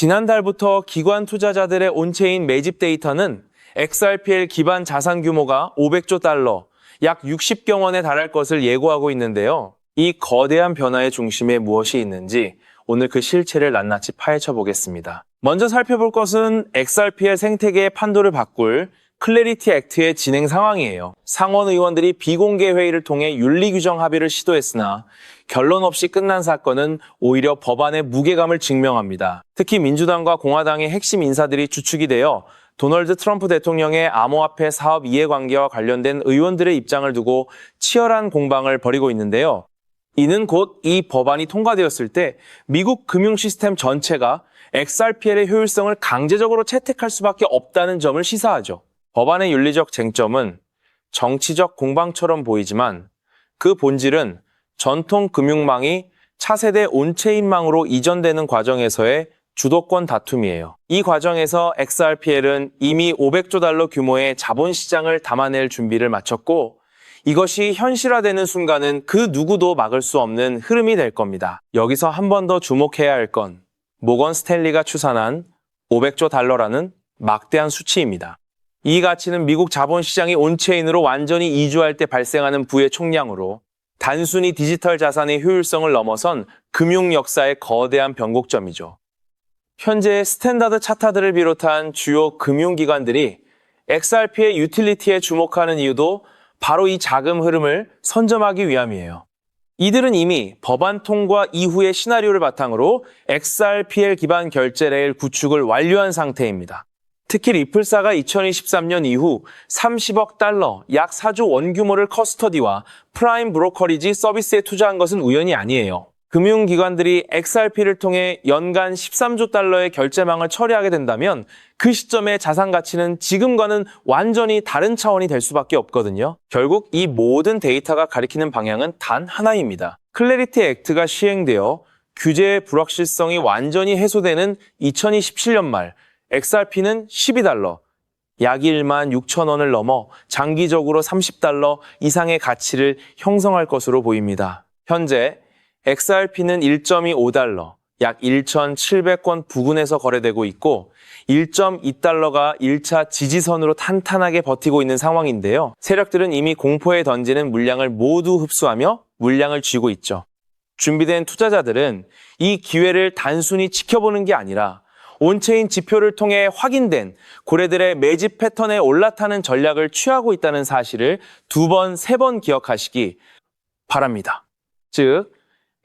지난달부터 기관 투자자들의 온체인 매집 데이터는 XRPL 기반 자산 규모가 500조 달러, 약 60경 원에 달할 것을 예고하고 있는데요. 이 거대한 변화의 중심에 무엇이 있는지 오늘 그 실체를 낱낱이 파헤쳐 보겠습니다. 먼저 살펴볼 것은 XRPL 생태계의 판도를 바꿀 클래리티 액트의 진행 상황이에요. 상원 의원들이 비공개 회의를 통해 윤리 규정 합의를 시도했으나 결론 없이 끝난 사건은 오히려 법안의 무게감을 증명합니다. 특히 민주당과 공화당의 핵심 인사들이 주축이 되어 도널드 트럼프 대통령의 암호화폐 사업 이해관계와 관련된 의원들의 입장을 두고 치열한 공방을 벌이고 있는데요. 이는 곧 이 법안이 통과되었을 때 미국 금융 시스템 전체가 XRPL의 효율성을 강제적으로 채택할 수밖에 없다는 점을 시사하죠. 법안의 윤리적 쟁점은 정치적 공방처럼 보이지만 그 본질은 전통 금융망이 차세대 온체인망으로 이전되는 과정에서의 주도권 다툼이에요. 이 과정에서 XRPL은 이미 500조 달러 규모의 자본시장을 담아낼 준비를 마쳤고 이것이 현실화되는 순간은 그 누구도 막을 수 없는 흐름이 될 겁니다. 여기서 한 번 더 주목해야 할 건 모건 스탠리가 추산한 500조 달러라는 막대한 수치입니다. 이 가치는 미국 자본시장이 온체인으로 완전히 이주할 때 발생하는 부의 총량으로 단순히 디지털 자산의 효율성을 넘어선 금융 역사의 거대한 변곡점이죠. 현재 스탠다드 차타들을 비롯한 주요 금융기관들이 XRP의 유틸리티에 주목하는 이유도 바로 이 자금 흐름을 선점하기 위함이에요. 이들은 이미 법안 통과 이후의 시나리오를 바탕으로 XRPL 기반 결제 레일 구축을 완료한 상태입니다. 특히 리플사가 2023년 이후 30억 달러, 약 4조 원 규모를 커스터디와 프라임 브로커리지 서비스에 투자한 것은 우연이 아니에요. 금융기관들이 XRP를 통해 연간 13조 달러의 결제망을 처리하게 된다면 그 시점의 자산 가치는 지금과는 완전히 다른 차원이 될 수밖에 없거든요. 결국 이 모든 데이터가 가리키는 방향은 단 하나입니다. 클래리티 액트가 시행되어 규제의 불확실성이 완전히 해소되는 2027년 말 XRP는 12달러, 약 1만 6천 원을 넘어 장기적으로 30달러 이상의 가치를 형성할 것으로 보입니다. 현재 XRP는 1.25달러, 약 1,700원 부근에서 거래되고 있고 1.2달러가 1차 지지선으로 탄탄하게 버티고 있는 상황인데요. 세력들은 이미 공포에 던지는 물량을 모두 흡수하며 물량을 쥐고 있죠. 준비된 투자자들은 이 기회를 단순히 지켜보는 게 아니라 온체인 지표를 통해 확인된 고래들의 매집 패턴에 올라타는 전략을 취하고 있다는 사실을 2번, 3번 기억하시기 바랍니다. 즉,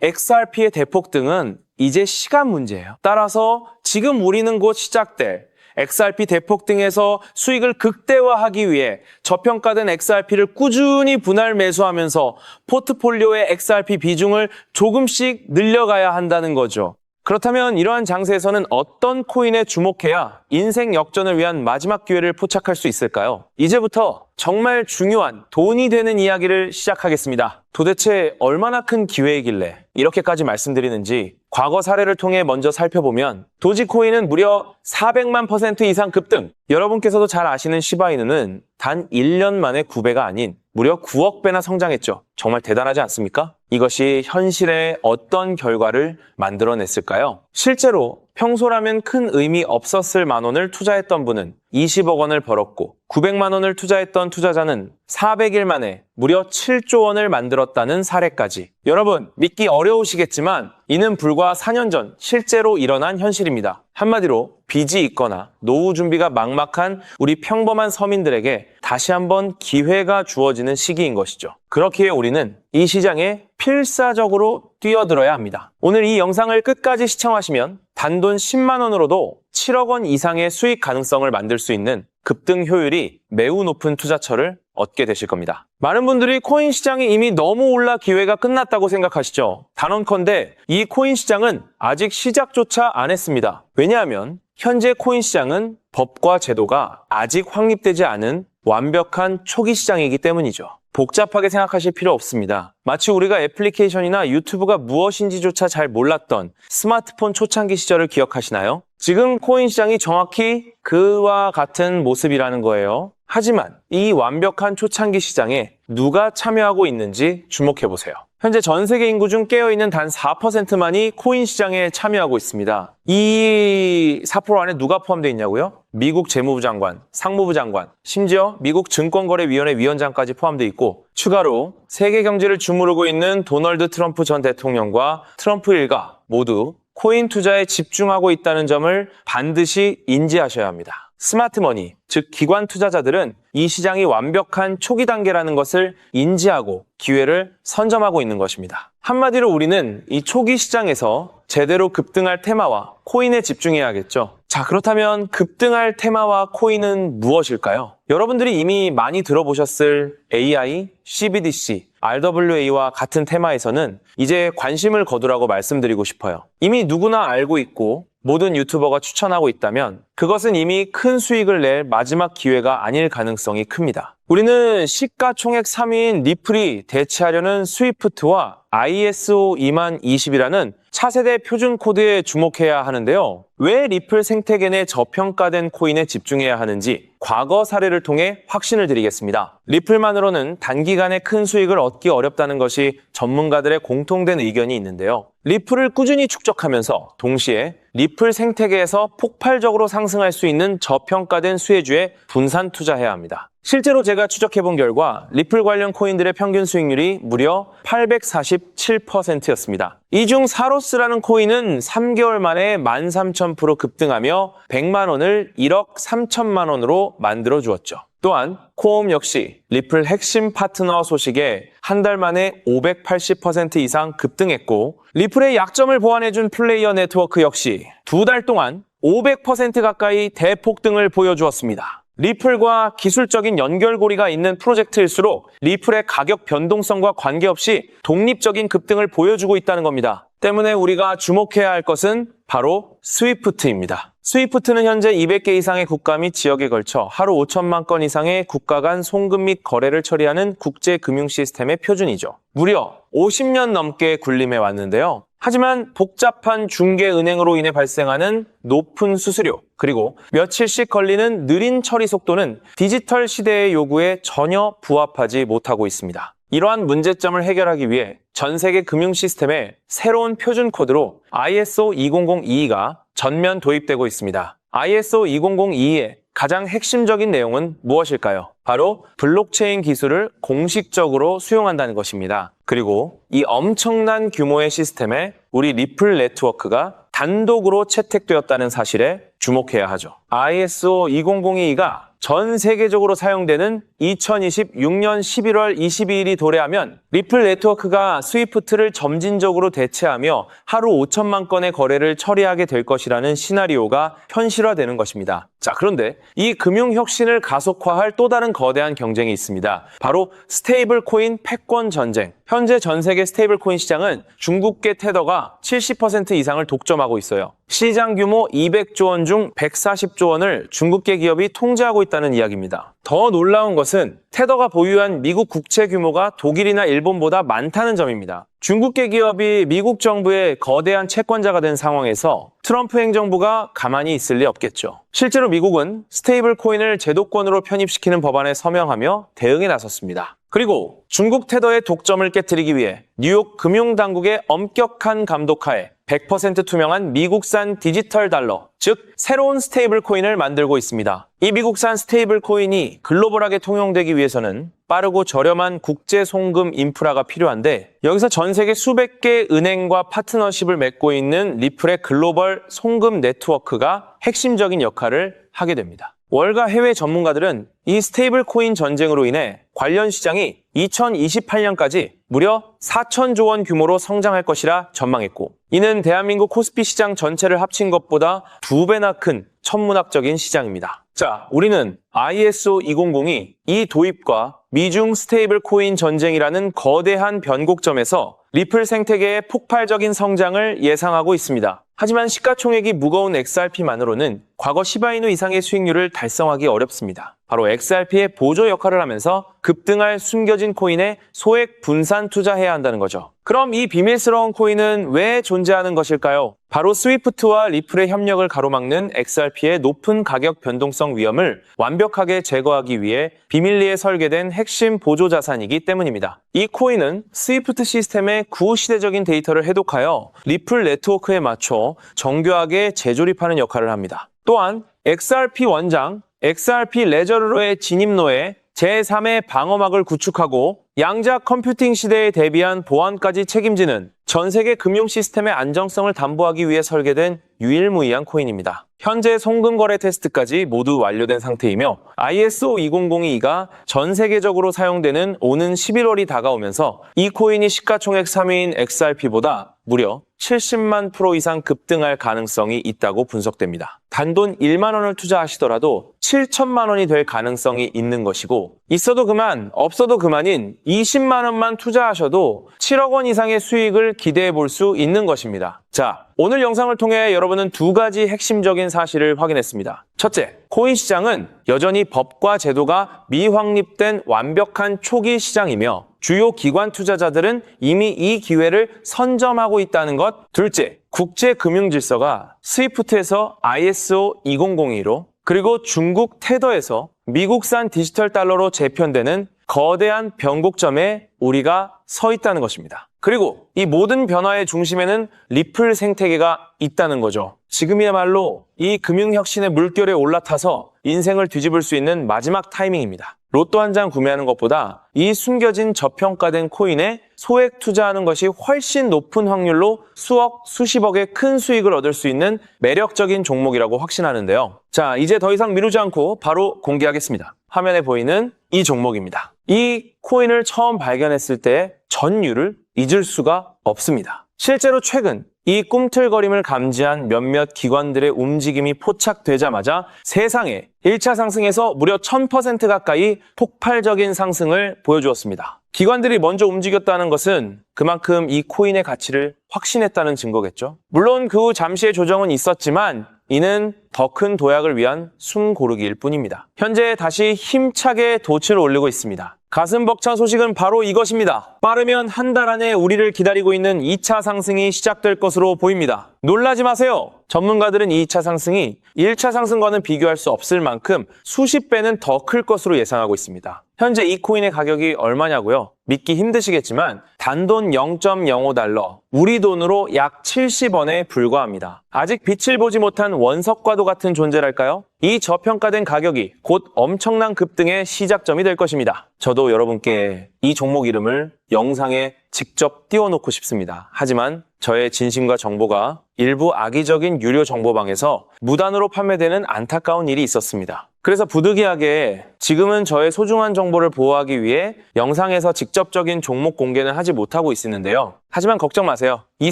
XRP의 대폭등은 이제 시간 문제예요. 따라서 지금 우리는 곧 시작될 XRP 대폭등에서 수익을 극대화하기 위해 저평가된 XRP를 꾸준히 분할 매수하면서 포트폴리오의 XRP 비중을 조금씩 늘려가야 한다는 거죠. 그렇다면 이러한 장세에서는 어떤 코인에 주목해야 인생 역전을 위한 마지막 기회를 포착할 수 있을까요? 이제부터 정말 중요한 돈이 되는 이야기를 시작하겠습니다. 도대체 얼마나 큰 기회이길래 이렇게까지 말씀드리는지 과거 사례를 통해 먼저 살펴보면 도지코인은 무려 400만 % 이상 급등! 여러분께서도 잘 아시는 시바이누는 단 1년 만에 9배가 아닌 무려 9억 배나 성장했죠. 정말 대단하지 않습니까? 이것이 현실에 어떤 결과를 만들어냈을까요? 실제로 평소라면 큰 의미 없었을 만 원을 투자했던 분은 20억 원을 벌었고 900만 원을 투자했던 투자자는 400일 만에 무려 7조 원을 만들었다는 사례까지. 여러분, 믿기 어려우시겠지만 이는 불과 4년 전 실제로 일어난 현실입니다. 한마디로 빚이 있거나 노후 준비가 막막한 우리 평범한 서민들에게 다시 한번 기회가 주어지는 시기인 것이죠. 그렇기에 우리는 이 시장에 필사적으로 뛰어들어야 합니다. 오늘 이 영상을 끝까지 시청하시면 단돈 10만 원으로도 7억 원 이상의 수익 가능성을 만들 수 있는 급등 효율이 매우 높은 투자처를 얻게 되실 겁니다. 많은 분들이 코인 시장이 이미 너무 올라 기회가 끝났다고 생각하시죠? 단언컨대 이 코인 시장은 아직 시작조차 안 했습니다. 왜냐하면 현재 코인 시장은 법과 제도가 아직 확립되지 않은 완벽한 초기 시장이기 때문이죠. 복잡하게 생각하실 필요 없습니다. 마치 우리가 애플리케이션이나 유튜브가 무엇인지조차 잘 몰랐던 스마트폰 초창기 시절을 기억하시나요? 지금 코인 시장이 정확히 그와 같은 모습이라는 거예요. 하지만 이 완벽한 초창기 시장에 누가 참여하고 있는지 주목해보세요. 현재 전 세계 인구 중 깨어있는 단 4%만이 코인 시장에 참여하고 있습니다. 이 4% 안에 누가 포함되어 있냐고요? 미국 재무부 장관, 상무부 장관, 심지어 미국 증권거래위원회 위원장까지 포함되어 있고 추가로 세계 경제를 주무르고 있는 도널드 트럼프 전 대통령과 트럼프 일가 모두 코인 투자에 집중하고 있다는 점을 반드시 인지하셔야 합니다. 스마트머니, 즉 기관 투자자들은 이 시장이 완벽한 초기 단계라는 것을 인지하고 기회를 선점하고 있는 것입니다. 한마디로 우리는 이 초기 시장에서 제대로 급등할 테마와 코인에 집중해야겠죠. 자, 그렇다면 급등할 테마와 코인은 무엇일까요? 여러분들이 이미 많이 들어보셨을 AI, CBDC, RWA와 같은 테마에서는 이제 관심을 거두라고 말씀드리고 싶어요. 이미 누구나 알고 있고 모든 유튜버가 추천하고 있다면 그것은 이미 큰 수익을 낼 마지막 기회가 아닐 가능성이 큽니다. 우리는 시가총액 3위인 리플이 대체하려는 스위프트와 ISO 20020이라는 차세대 표준 코드에 주목해야 하는데요. 왜 리플 생태계 내 저평가된 코인에 집중해야 하는지 과거 사례를 통해 확신을 드리겠습니다. 리플만으로는 단기간에 큰 수익을 얻기 어렵다는 것이 전문가들의 공통된 의견이 있는데요. 리플을 꾸준히 축적하면서 동시에 리플 생태계에서 폭발적으로 상승할 수 있는 저평가된 수혜주에 분산 투자해야 합니다. 실제로 제가 추적해본 결과 리플 관련 코인들의 평균 수익률이 무려 847%였습니다. 이 중 사로스라는 코인은 3개월 만에 13,000% 급등하며 100만 원을 1억 3천만 원으로 만들어 주었죠. 또한 코옴 역시 리플 핵심 파트너 소식에 한 달 만에 580% 이상 급등했고 리플의 약점을 보완해준 플레이어 네트워크 역시 두 달 동안 500% 가까이 대폭등을 보여주었습니다. 리플과 기술적인 연결고리가 있는 프로젝트일수록 리플의 가격 변동성과 관계없이 독립적인 급등을 보여주고 있다는 겁니다. 때문에 우리가 주목해야 할 것은 바로 스위프트입니다. 스위프트는 현재 200개 이상의 국가 및 지역에 걸쳐 하루 5천만 건 이상의 국가 간 송금 및 거래를 처리하는 국제 금융 시스템의 표준이죠. 무려 50년 넘게 군림해 왔는데요. 하지만 복잡한 중개은행으로 인해 발생하는 높은 수수료, 그리고 며칠씩 걸리는 느린 처리 속도는 디지털 시대의 요구에 전혀 부합하지 못하고 있습니다. 이러한 문제점을 해결하기 위해 전 세계 금융 시스템에 새로운 표준 코드로 ISO 20022가 전면 도입되고 있습니다. ISO 20022의 가장 핵심적인 내용은 무엇일까요? 바로 블록체인 기술을 공식적으로 수용한다는 것입니다. 그리고 이 엄청난 규모의 시스템에 우리 리플 네트워크가 단독으로 채택되었다는 사실에 주목해야 하죠. ISO 20022가 전 세계적으로 사용되는 2026년 11월 22일이 도래하면 리플 네트워크가 스위프트를 점진적으로 대체하며 하루 5천만 건의 거래를 처리하게 될 것이라는 시나리오가 현실화되는 것입니다. 자, 그런데 이 금융 혁신을 가속화할 또 다른 거대한 경쟁이 있습니다. 바로 스테이블 코인 패권 전쟁. 현재 전 세계 스테이블 코인 시장은 중국계 테더가 70% 이상을 독점하고 있어요. 시장 규모 200조 원 중 140조 원을 중국계 기업이 통제하고 있다는 이야기입니다. 더 놀라운 것은 테더가 보유한 미국 국채 규모가 독일이나 일본보다 많다는 점입니다. 중국계 기업이 미국 정부의 거대한 채권자가 된 상황에서 트럼프 행정부가 가만히 있을 리 없겠죠. 실제로 미국은 스테이블 코인을 제도권으로 편입시키는 법안에 서명하며 대응에 나섰습니다. 그리고 중국 테더의 독점을 깨뜨리기 위해 뉴욕 금융당국의 엄격한 감독하에 100% 투명한 미국산 디지털 달러, 즉 새로운 스테이블 코인을 만들고 있습니다. 이 미국산 스테이블 코인이 글로벌하게 통용되기 위해서는 빠르고 저렴한 국제 송금 인프라가 필요한데 여기서 전 세계 수백 개 은행과 파트너십을 맺고 있는 리플의 글로벌 송금 네트워크가 핵심적인 역할을 하게 됩니다. 월가 해외 전문가들은 이 스테이블 코인 전쟁으로 인해 관련 시장이 2028년까지 무려 4천조 원 규모로 성장할 것이라 전망했고 이는 대한민국 코스피 시장 전체를 합친 것보다 2배나 큰 천문학적인 시장입니다. 자, 우리는 ISO 200이 이 도입과 미중 스테이블 코인 전쟁이라는 거대한 변곡점에서 리플 생태계의 폭발적인 성장을 예상하고 있습니다. 하지만 시가총액이 무거운 XRP만으로는 과거 시바이누 이상의 수익률을 달성하기 어렵습니다. 바로 XRP의 보조 역할을 하면서 급등할 숨겨진 코인에 소액 분산 투자해야 한다는 거죠. 그럼 이 비밀스러운 코인은 왜 존재하는 것일까요? 바로 스위프트와 리플의 협력을 가로막는 XRP의 높은 가격 변동성 위험을 완벽하게 제거하기 위해 비밀리에 설계된 핵심 보조 자산이기 때문입니다. 이 코인은 스위프트 시스템의 구시대적인 데이터를 해독하여 리플 네트워크에 맞춰 정교하게 재조립하는 역할을 합니다. 또한 XRP 원장, XRP 레저러의 진입로에 제3의 방어막을 구축하고 양자 컴퓨팅 시대에 대비한 보안까지 책임지는 전 세계 금융 시스템의 안정성을 담보하기 위해 설계된 유일무이한 코인입니다. 현재 송금 거래 테스트까지 모두 완료된 상태이며 ISO 20022가 전 세계적으로 사용되는 오는 11월이 다가오면서 이 코인이 시가총액 3위인 XRP보다 무려 70만 프로 이상 급등할 가능성이 있다고 분석됩니다. 단돈 1만 원을 투자하시더라도 7천만 원이 될 가능성이 있는 것이고 있어도 그만, 없어도 그만인 20만 원만 투자하셔도 7억 원 이상의 수익을 기대해 볼 수 있는 것입니다. 자, 오늘 영상을 통해 여러분은 두 가지 핵심적인 사실을 확인했습니다. 첫째, 코인 시장은 여전히 법과 제도가 미확립된 완벽한 초기 시장이며 주요 기관 투자자들은 이미 이 기회를 선점하고 있다는 것. 둘째, 국제 금융 질서가 스위프트에서 ISO 2002로 그리고 중국 테더에서 미국산 디지털 달러로 재편되는 거대한 변곡점에 우리가 서 있다는 것입니다. 그리고 이 모든 변화의 중심에는 리플 생태계가 있다는 거죠. 지금이야말로 이 금융혁신의 물결에 올라타서 인생을 뒤집을 수 있는 마지막 타이밍입니다. 로또 한 장 구매하는 것보다 이 숨겨진 저평가된 코인에 소액 투자하는 것이 훨씬 높은 확률로 수억, 수십억의 큰 수익을 얻을 수 있는 매력적인 종목이라고 확신하는데요. 자, 이제 더 이상 미루지 않고 바로 공개하겠습니다. 화면에 보이는 이 종목입니다. 이 코인을 처음 발견했을 때 전율을 잊을 수가 없습니다. 실제로 최근 이 꿈틀거림을 감지한 몇몇 기관들의 움직임이 포착되자마자 세상에 1차 상승에서 무려 1000% 가까이 폭발적인 상승을 보여주었습니다. 기관들이 먼저 움직였다는 것은 그만큼 이 코인의 가치를 확신했다는 증거겠죠. 물론 그 후 잠시의 조정은 있었지만 이는 더 큰 도약을 위한 숨고르기일 뿐입니다. 현재 다시 힘차게 돛을 올리고 있습니다. 가슴 벅찬 소식은 바로 이것입니다. 빠르면 한 달 안에 우리를 기다리고 있는 2차 상승이 시작될 것으로 보입니다. 놀라지 마세요. 전문가들은 2차 상승이 1차 상승과는 비교할 수 없을 만큼 수십 배는 더 클 것으로 예상하고 있습니다. 현재 이 코인의 가격이 얼마냐고요? 믿기 힘드시겠지만 단돈 0.05달러, 우리 돈으로 약 70원에 불과합니다. 아직 빛을 보지 못한 원석과도 같은 존재랄까요? 이 저평가된 가격이 곧 엄청난 급등의 시작점이 될 것입니다. 저도 여러분께 이 종목 이름을 영상에 직접 띄워놓고 싶습니다. 하지만 저의 진심과 정보가 일부 악의적인 유료 정보방에서 무단으로 판매되는 안타까운 일이 있었습니다. 그래서 부득이하게 지금은 저의 소중한 정보를 보호하기 위해 영상에서 직접적인 종목 공개는 하지 못하고 있었는데요. 하지만 걱정 마세요. 이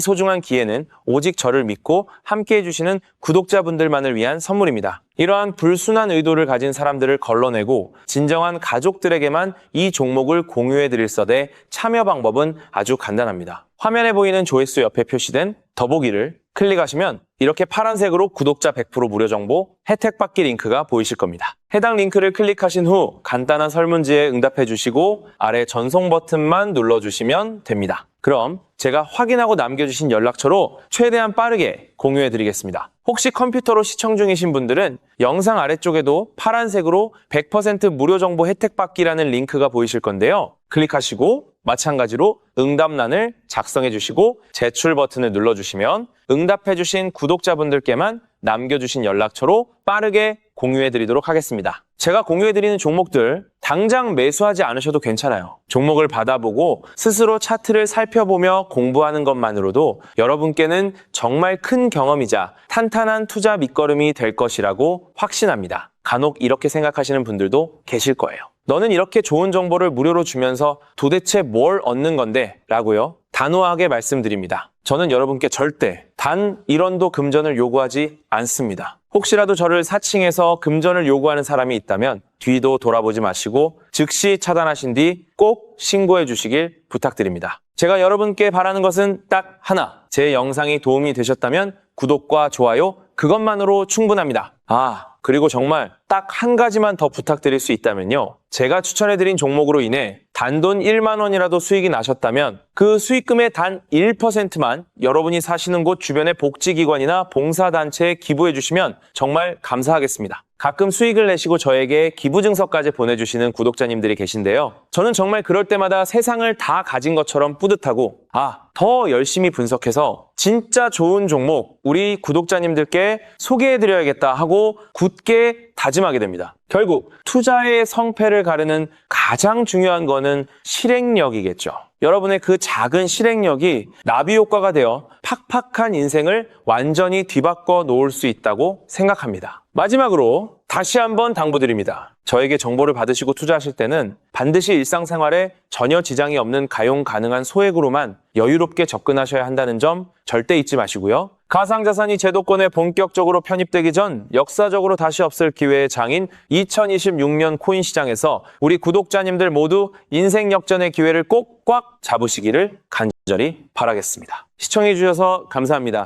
소중한 기회는 오직 저를 믿고 함께 해주시는 구독자분들만을 위한 선물입니다. 이러한 불순한 의도를 가진 사람들을 걸러내고 진정한 가족들에게만 이 종목을 공유해드릴 서대 참여 방법은 아주 간단합니다. 화면에 보이는 조회수 옆에 표시된 더보기를 클릭하시면 이렇게 파란색으로 구독자 100% 무료 정보 혜택 받기 링크가 보이실 겁니다. 해당 링크를 클릭하신 후 간단한 설문지에 응답해 주시고 아래 전송 버튼만 눌러주시면 됩니다. 그럼 제가 확인하고 남겨주신 연락처로 최대한 빠르게 공유해 드리겠습니다. 혹시 컴퓨터로 시청 중이신 분들은 영상 아래쪽에도 파란색으로 100% 무료 정보 혜택 받기라는 링크가 보이실 건데요. 클릭하시고 마찬가지로 응답란을 작성해 주시고 제출 버튼을 눌러주시면 응답해 주신 구독자분들께만 남겨주신 연락처로 빠르게 공유해 드리도록 하겠습니다. 제가 공유해 드리는 종목들 당장 매수하지 않으셔도 괜찮아요. 종목을 받아보고 스스로 차트를 살펴보며 공부하는 것만으로도 여러분께는 정말 큰 경험이자 탄탄한 투자 밑거름이 될 것이라고 확신합니다. 간혹 이렇게 생각하시는 분들도 계실 거예요. 너는 이렇게 좋은 정보를 무료로 주면서 도대체 뭘 얻는 건데? 라고요. 단호하게 말씀드립니다. 저는 여러분께 절대 단 1원도 금전을 요구하지 않습니다. 혹시라도 저를 사칭해서 금전을 요구하는 사람이 있다면 뒤도 돌아보지 마시고 즉시 차단하신 뒤 꼭 신고해 주시길 부탁드립니다. 제가 여러분께 바라는 것은 딱 하나. 제 영상이 도움이 되셨다면 구독과 좋아요 그것만으로 충분합니다. 그리고 정말 딱 한 가지만 더 부탁드릴 수 있다면요. 제가 추천해드린 종목으로 인해 단돈 1만 원이라도 수익이 나셨다면 그 수익금의 단 1%만 여러분이 사시는 곳 주변의 복지기관이나 봉사단체에 기부해 주시면 정말 감사하겠습니다. 가끔 수익을 내시고 저에게 기부증서까지 보내주시는 구독자님들이 계신데요. 저는 정말 그럴 때마다 세상을 다 가진 것처럼 뿌듯하고 더 열심히 분석해서 진짜 좋은 종목 우리 구독자님들께 소개해드려야겠다 하고 굳게 다짐하게 됩니다. 결국 투자의 성패를 가르는 가장 중요한 거는 실행력이겠죠. 여러분의 그 작은 실행력이 나비 효과가 되어 팍팍한 인생을 완전히 뒤바꿔 놓을 수 있다고 생각합니다. 마지막으로 다시 한번 당부드립니다. 저에게 정보를 받으시고 투자하실 때는 반드시 일상생활에 전혀 지장이 없는 가용 가능한 소액으로만 여유롭게 접근하셔야 한다는 점 절대 잊지 마시고요. 가상자산이 제도권에 본격적으로 편입되기 전 역사적으로 다시 없을 기회의 장인 2026년 코인 시장에서 우리 구독자님들 모두 인생 역전의 기회를 꼭 꽉 잡으시기를 간절히 바라겠습니다. 시청해주셔서 감사합니다.